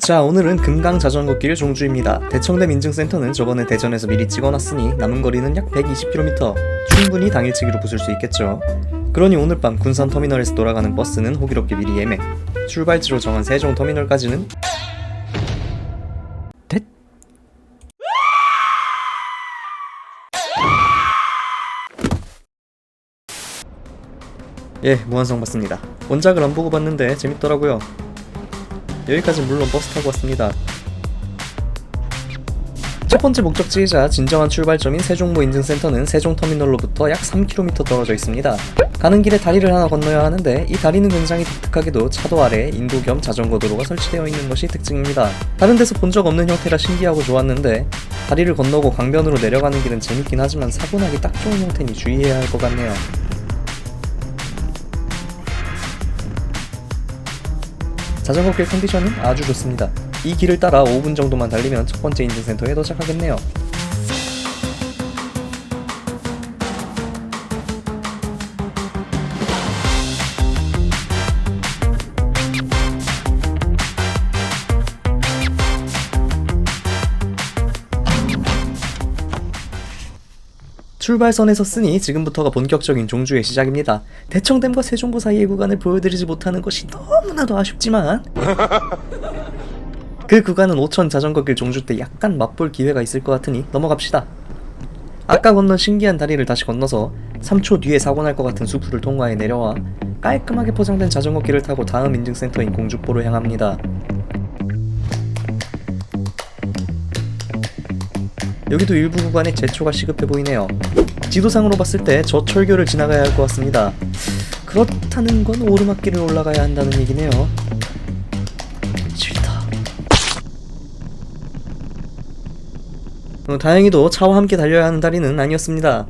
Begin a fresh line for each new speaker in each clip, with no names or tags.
자, 오늘은 금강자전거길 종주입니다. 대청댐 인증센터는 저번에 대전에서 미리 찍어놨으니 남은 거리는 약 120km. 충분히 당일치기로 부술 수 있겠죠. 그러니 오늘 밤 군산터미널에서 돌아가는 버스는 호기롭게 미리 예매. 출발지로 정한 세종터미널까지는 댓? 예, 무한성 봤습니다. 원작을 안 보고 봤는데 재밌더라고요. 여기까지 물론 버스 타고 왔습니다. 첫 번째 목적지이자 진정한 출발점인 세종모 인증센터는 세종터미널로부터 약 3km 떨어져 있습니다. 가는 길에 다리를 하나 건너야 하는데 이 다리는 굉장히 독특하게도 차도 아래에 인도 겸 자전거 도로가 설치되어 있는 것이 특징입니다. 다른 데서 본 적 없는 형태라 신기하고 좋았는데 다리를 건너고 강변으로 내려가는 길은 재밌긴 하지만 사고 나기 딱 좋은 형태니 주의해야 할 것 같네요. 자전거길 컨디션은 아주 좋습니다. 이 길을 따라 5분 정도만 달리면 첫 번째 인증센터에 도착하겠네요. 출발선에 섰으니 지금부터가 본격적인 종주의 시작입니다. 대청댐과 세종보 사이의 구간을 보여드리지 못하는 것이 너무나도 아쉽지만 그 구간은 오천 자전거길 종주 때 약간 맛볼 기회가 있을 것 같으니 넘어갑시다. 아까 건넌 신기한 다리를 다시 건너서 3초 뒤에 사고 날 것 같은 수풀을 통과해 내려와 깔끔하게 포장된 자전거길을 타고 다음 인증센터인 공주보로 향합니다. 여기도 일부 구간에 제초가 시급해 보이네요. 지도상으로 봤을 때 저 철교를 지나가야 할 것 같습니다. 그렇다는 건 오르막길을 올라가야 한다는 얘기네요. 싫다. 다행히도 차와 함께 달려야 하는 다리는 아니었습니다.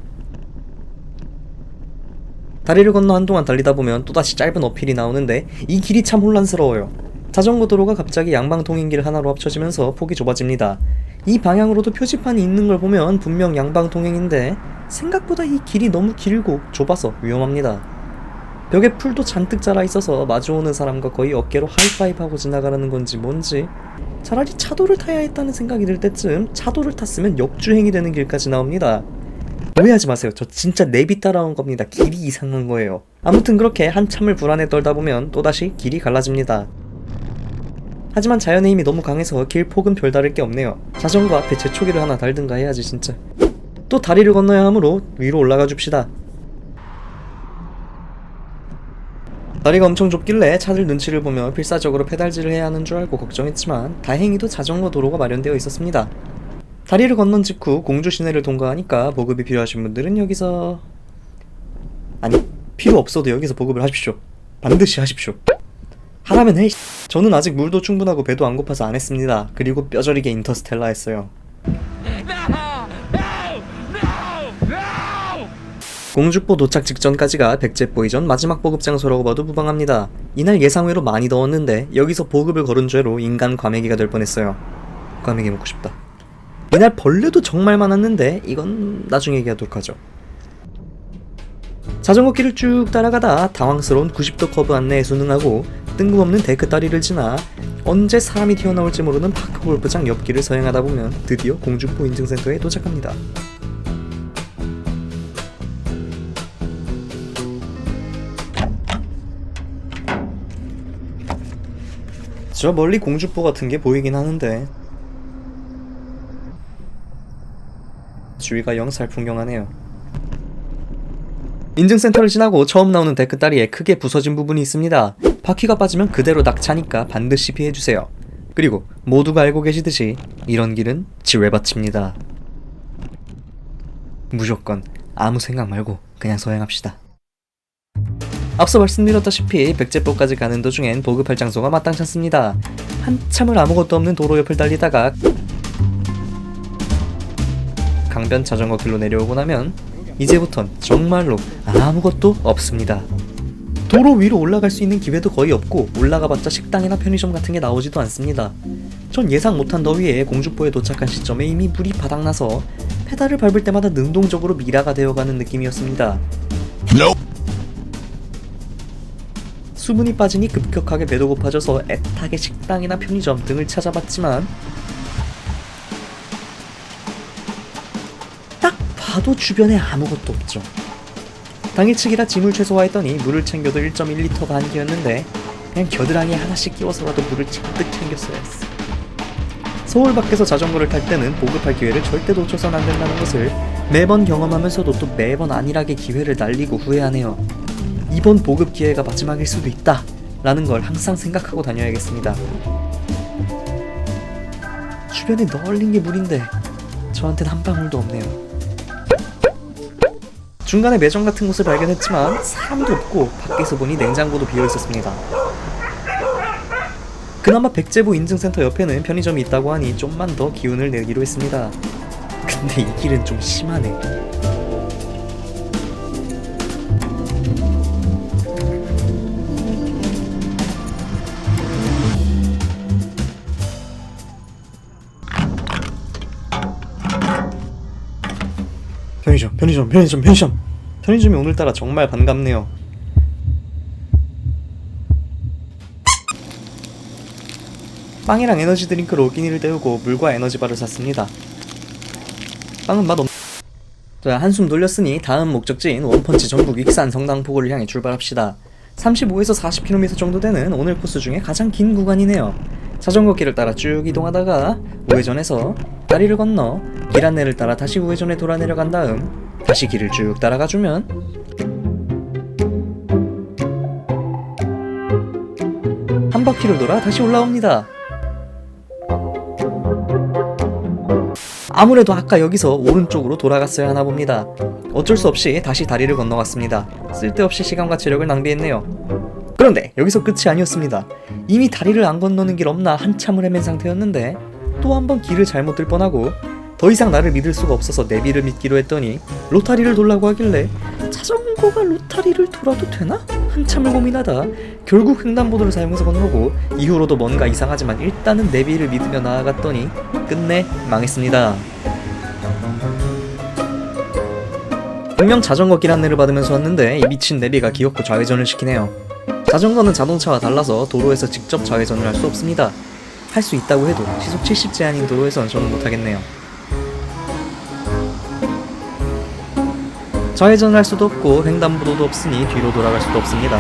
다리를 건너 한동안 달리다 보면 또다시 짧은 어필이 나오는데 이 길이 참 혼란스러워요. 자전거 도로가 갑자기 양방 통행길 하나로 합쳐지면서 폭이 좁아집니다. 이 방향으로도 표지판이 있는 걸 보면 분명 양방 통행인데 생각보다 이 길이 너무 길고 좁아서 위험합니다. 벽에 풀도 잔뜩 자라 있어서 마주오는 사람과 거의 어깨로 하이파이브하고 지나가라는 건지 뭔지 차라리 차도를 타야 했다는 생각이 들 때쯤 차도를 탔으면 역주행이 되는 길까지 나옵니다. 오해하지 마세요. 저 진짜 내비 따라온 겁니다. 길이 이상한 거예요. 아무튼 그렇게 한참을 불안에 떨다 보면 또다시 길이 갈라집니다. 하지만 자연의 힘이 너무 강해서 길 폭은 별다를 게 없네요. 자전거 앞에 제초기를 하나 달든가 해야지 진짜. 또 다리를 건너야 하므로 위로 올라가 줍시다. 다리가 엄청 좁길래 차들 눈치를 보며 필사적으로 페달질을 해야 하는 줄 알고 걱정했지만 다행히도 자전거 도로가 마련되어 있었습니다. 다리를 건넌 직후 공주 시내를 통과하니까 보급이 필요하신 분들은 여기서... 아니, 필요 없어도 여기서 보급을 하십시오. 반드시 하십시오. 하라면 해. 저는 아직 물도 충분하고 배도 안 고파서 안 했습니다. 그리고 뼈저리게 인터스텔라 했어요. 공주보 도착 직전까지가 백제보이 전 마지막 보급 장소라고 봐도 무방합니다. 이날 예상외로 많이 더웠는데 여기서 보급을 걸은 죄로 인간 과메기가 될 뻔했어요. 과메기 먹고 싶다. 이날 벌레도 정말 많았는데 이건 나중에 얘기하도록 하죠. 자전거길을 쭉 따라가다 당황스러운 90도 커브 안내에 순응하고 뜬금없는 데크 다리를 지나 언제 사람이 튀어나올지 모르는 파크골프장 옆길을 서행하다 보면 드디어 공주보 인증센터에 도착합니다. 저 멀리 공주보 같은 게 보이긴 하는데 주위가 영 살풍경하네요. 인증센터를 지나고 처음 나오는 데크 다리에 크게 부서진 부분이 있습니다. 바퀴가 빠지면 그대로 낙차니까 반드시 피해주세요. 그리고 모두가 알고 계시듯이 이런 길은 지뢰밭입니다. 무조건 아무 생각 말고 그냥 서행합시다. 앞서 말씀드렸다시피 백제보까지 가는 도중엔 보급할 장소가 마땅찮습니다. 한참을 아무것도 없는 도로 옆을 달리다가 강변 자전거 길로 내려오고 나면 이제부턴 정말로 아무것도 없습니다. 도로 위로 올라갈 수 있는 기회도 거의 없고 올라가봤자 식당이나 편의점 같은 게 나오지도 않습니다. 전 예상 못한 더위에 공주보에 도착한 시점에 이미 물이 바닥나서 페달을 밟을 때마다 능동적으로 미라가 되어가는 느낌이었습니다. 수분이 빠지니 급격하게 배도 고파져서 애타게 식당이나 편의점 등을 찾아봤지만 딱 봐도 주변에 아무것도 없죠. 당일치기라 짐을 최소화했더니 물을 챙겨도 1.1리터가 한계였는데 그냥 겨드랑이에 하나씩 끼워서라도 물을 잔뜩 챙겼어야 했어. 서울 밖에서 자전거를 탈 때는 보급할 기회를 절대 놓쳐선 안 된다는 것을 매번 경험하면서도 또 매번 안일하게 기회를 날리고 후회하네요. 이번 보급 기회가 마지막일 수도 있다 라는 걸 항상 생각하고 다녀야겠습니다. 주변에 널린 게 물인데 저한텐 한 방울도 없네요. 중간에 매점 같은 곳을 발견했지만 사람도 없고 밖에서 보니 냉장고도 비어있었습니다. 그나마 백제보 인증센터 옆에는 편의점이 있다고 하니 좀만 더 기운을 내기로 했습니다. 근데 이 길은 좀 심하네. 편의점이 오늘따라 정말 반갑네요. 빵이랑 에너지 드링크로 끼니를 때우고 물과 에너지바를 샀습니다. 빵은 맛없... 자, 한숨 돌렸으니 다음 목적지인 원펀치 전북 익산 성당포구를 향해 출발합시다. 35에서 40km 정도 되는 오늘 코스 중에 가장 긴 구간이네요. 자전거 길을 따라 쭉 이동하다가 우회전해서 다리를 건너 길 안내를 따라 다시 우회전에 돌아 내려간 다음 다시 길을 쭉 따라가주면 한 바퀴를 돌아 다시 올라옵니다. 아무래도 아까 여기서 오른쪽으로 돌아갔어야 하나 봅니다. 어쩔 수 없이 다시 다리를 건너갔습니다. 쓸데없이 시간과 체력을 낭비했네요. 그런데 여기서 끝이 아니었습니다. 이미 다리를 안 건너는 길 없나 한참을 헤맨 상태였는데 또 한 번 길을 잘못 들 뻔하고 더 이상 나를 믿을 수가 없어서 내비를 믿기로 했더니 로타리를 돌라고 하길래 자전거가 로타리를 돌아도 되나? 한참을 고민하다 결국 횡단보도를 사용해서 건너고 이후로도 뭔가 이상하지만 일단은 내비를 믿으며 나아갔더니 끝내 망했습니다. 분명 자전거 길 안내를 받으면서 왔는데 이 미친 내비가 기어코 좌회전을 시키네요. 자전거는 자동차와 달라서 도로에서 직접 좌회전을 할 수 없습니다. 할 수 있다고 해도 시속 70 제한인 도로에선 저는 못하겠네요. 좌회전을 할 수도 없고 횡단보도도 없으니 뒤로 돌아갈 수도 없습니다.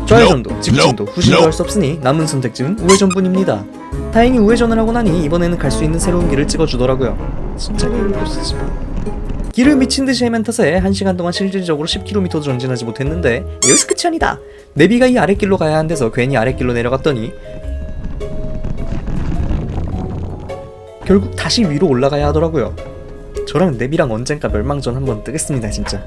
좌회전도 직진도 후진도 할 수 없으니 남은 선택지는 우회전뿐입니다. 다행히 우회전을 하고 나니 이번에는 갈 수 있는 새로운 길을 찍어주더라고요. 진짜 개꿀이지. 길을 미친듯이 헤맨 탓에 1시간 동안 실질적으로 10km도 전진하지 못했는데 여기서 끝이 아니다. 내비가 이 아랫길로 가야 한대서 괜히 아랫길로 내려갔더니 결국 다시 위로 올라가야 하더라고요. 저랑 내비랑 언젠가 멸망전 한번 뜨겠습니다 진짜.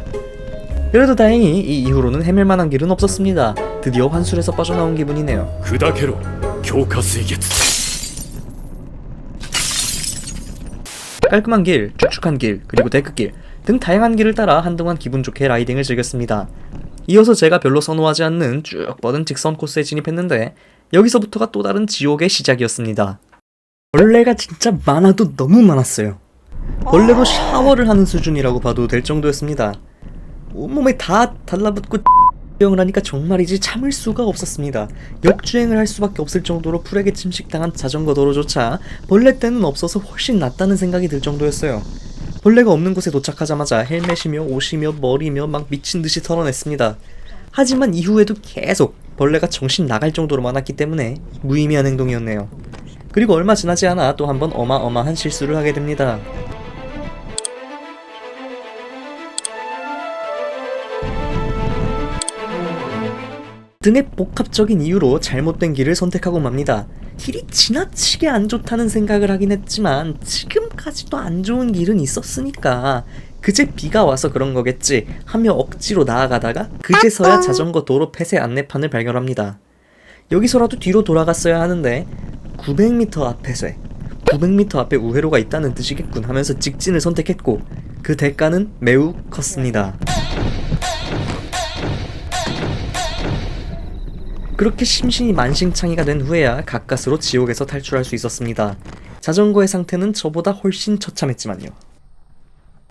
그래도 다행히 이 이후로는 헤맬만한 길은 없었습니다. 드디어 환술에서 빠져나온 기분이네요.
그다케로 교과수이겠지.
깔끔한 길, 축축한 길, 그리고 데크길 등 다양한 길을 따라 한동안 기분 좋게 라이딩을 즐겼습니다. 이어서 제가 별로 선호하지 않는 쭉 뻗은 직선 코스에 진입했는데 여기서부터가 또 다른 지옥의 시작이었습니다. 벌레가 진짜 많아도 너무 많았어요. 벌레로 샤워를 하는 수준이라고 봐도 될 정도였습니다. 온몸에 다 달라붙고 X병을 하니까 정말이지 참을 수가 없었습니다. 역주행을 할 수밖에 없을 정도로 풀에게 침식당한 자전거 도로조차 벌레 때는 없어서 훨씬 낫다는 생각이 들 정도였어요. 벌레가 없는 곳에 도착하자마자 헬멧이며 옷이며 머리며 막 미친듯이 털어냈습니다. 하지만 이후에도 계속 벌레가 정신 나갈 정도로 많았기 때문에 무의미한 행동이었네요. 그리고 얼마 지나지 않아 또 한 번 어마어마한 실수를 하게 됩니다. 등의 복합적인 이유로 잘못된 길을 선택하고 맙니다. 길이 지나치게 안 좋다는 생각을 하긴 했지만 지금까지도 안 좋은 길은 있었으니까 그제 비가 와서 그런 거겠지 하며 억지로 나아가다가 그제서야 자전거 도로 폐쇄 안내판을 발견합니다. 여기서라도 뒤로 돌아갔어야 하는데 900m 앞 폐쇄, 900m 앞에 우회로가 있다는 뜻이겠군 하면서 직진을 선택했고 그 대가는 매우 컸습니다. 그렇게 심신이 만신창이가 된 후에야 가까스로 지옥에서 탈출할 수 있었습니다. 자전거의 상태는 저보다 훨씬 처참했지만요.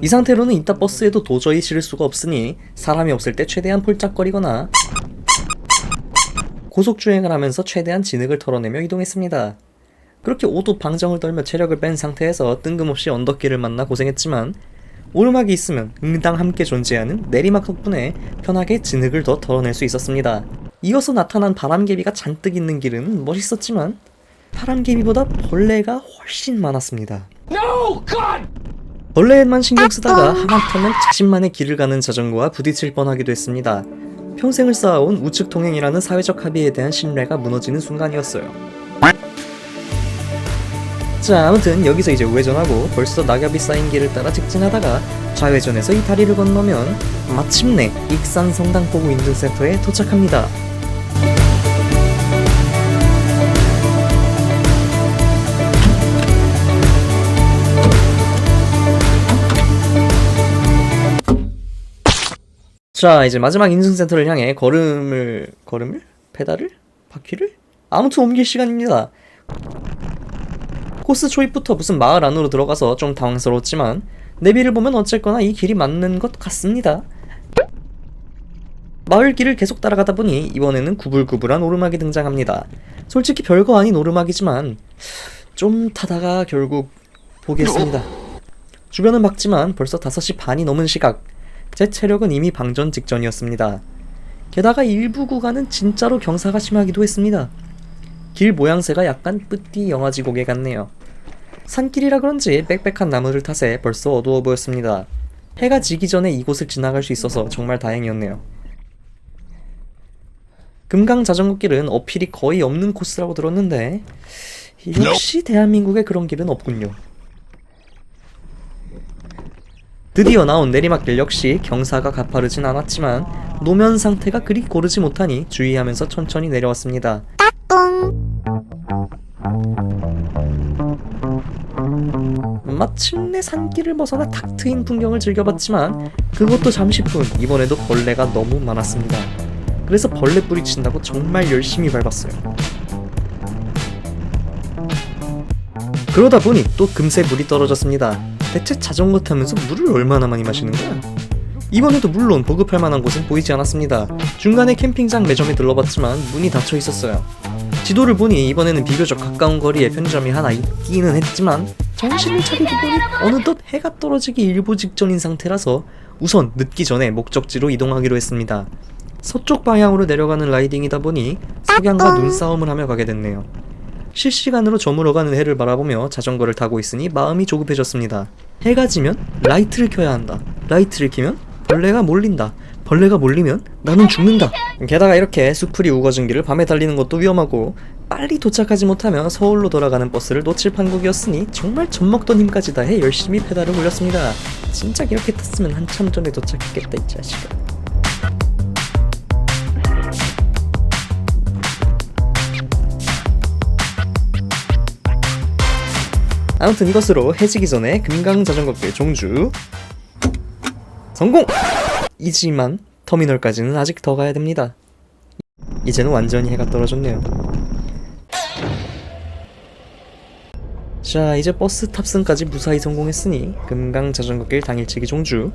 이 상태로는 이따 버스에도 도저히 실을 수가 없으니 사람이 없을 때 최대한 폴짝거리거나 고속주행을 하면서 최대한 진흙을 털어내며 이동했습니다. 그렇게 오도 방정을 떨며 체력을 뺀 상태에서 뜬금없이 언덕길을 만나 고생했지만 오르막이 있으면 응당 함께 존재하는 내리막 덕분에 편하게 진흙을 더 털어낼 수 있었습니다. 이어서 나타난 바람개비가 잔뜩 있는 길은 멋있었지만 바람개비보다 벌레가 훨씬 많았습니다. 벌레에만 신경 쓰다가 하마터면 자신만의 길을 가는 자전거와 부딪힐 뻔하기도 했습니다. 평생을 쌓아온 우측 통행이라는 사회적 합의에 대한 신뢰가 무너지는 순간이었어요. 자, 아무튼 여기서 이제 우회전하고 벌써 낙엽이 쌓인 길을 따라 직진하다가 좌회전해서 이 다리를 건너면 마침내 익산 성당포구 인증센터에 도착합니다. 자, 이제 마지막 인증센터를 향해 걸음을? 페달을? 바퀴를? 아무튼 옮길 시간입니다. 코스 초입부터 무슨 마을 안으로 들어가서 좀 당황스러웠지만 내비를 보면 어쨌거나 이 길이 맞는 것 같습니다. 마을 길을 계속 따라가다 보니 이번에는 구불구불한 오르막이 등장합니다. 솔직히 별거 아닌 오르막이지만 좀 타다가 결국 포기했습니다. 주변은 밝지만 벌써 5시 반이 넘은 시각. 제 체력은 이미 방전 직전이었습니다. 게다가 일부 구간은 진짜로 경사가 심하기도 했습니다. 길 모양새가 약간 뿌띠 영화지 고개 같네요. 산길이라 그런지 빽빽한 나무들 탓에 벌써 어두워 보였습니다. 해가 지기 전에 이곳을 지나갈 수 있어서 정말 다행이었네요. 금강 자전거길은 어필이 거의 없는 코스라고 들었는데 역시 대한민국에 그런 길은 없군요. 드디어 나온 내리막길 역시 경사가 가파르진 않았지만 노면 상태가 그리 고르지 못하니 주의하면서 천천히 내려왔습니다. 마침내 산길을 벗어나 탁 트인 풍경을 즐겨봤지만 그것도 잠시뿐. 이번에도 벌레가 너무 많았습니다. 그래서 벌레 뿌리친다고 정말 열심히 밟았어요. 그러다 보니 또 금세 물이 떨어졌습니다. 대체 자전거 타면서 물을 얼마나 많이 마시는 거야? 이번에도 물론 보급할 만한 곳은 보이지 않았습니다. 중간에 캠핑장 매점에 들러봤지만 문이 닫혀 있었어요. 지도를 보니 이번에는 비교적 가까운 거리에 편의점이 하나 있기는 했지만 정신을 차리고 보니 어느덧 해가 떨어지기 일보 직전인 상태라서 우선 늦기 전에 목적지로 이동하기로 했습니다. 서쪽 방향으로 내려가는 라이딩이다 보니 석양과 눈싸움을 하며 가게 됐네요. 실시간으로 저물어가는 해를 바라보며 자전거를 타고 있으니 마음이 조급해졌습니다. 해가 지면 라이트를 켜야 한다. 라이트를 켜면 벌레가 몰린다. 벌레가 몰리면 나는 죽는다. 게다가 이렇게 수풀이 우거진 길을 밤에 달리는 것도 위험하고 빨리 도착하지 못하면 서울로 돌아가는 버스를 놓칠 판국이었으니 정말 젖먹던 힘까지 다해 열심히 페달을 올렸습니다. 진작 이렇게 탔으면 한참 전에 도착했겠다 이 자식아. 아무튼 이것으로 해지기 전에 금강 자전거길 종주 성공! 이지만 터미널까지는 아직 더 가야 됩니다. 이제는 완전히 해가 떨어졌네요. 자, 이제 버스 탑승까지 무사히 성공했으니 금강 자전거길 당일치기 종주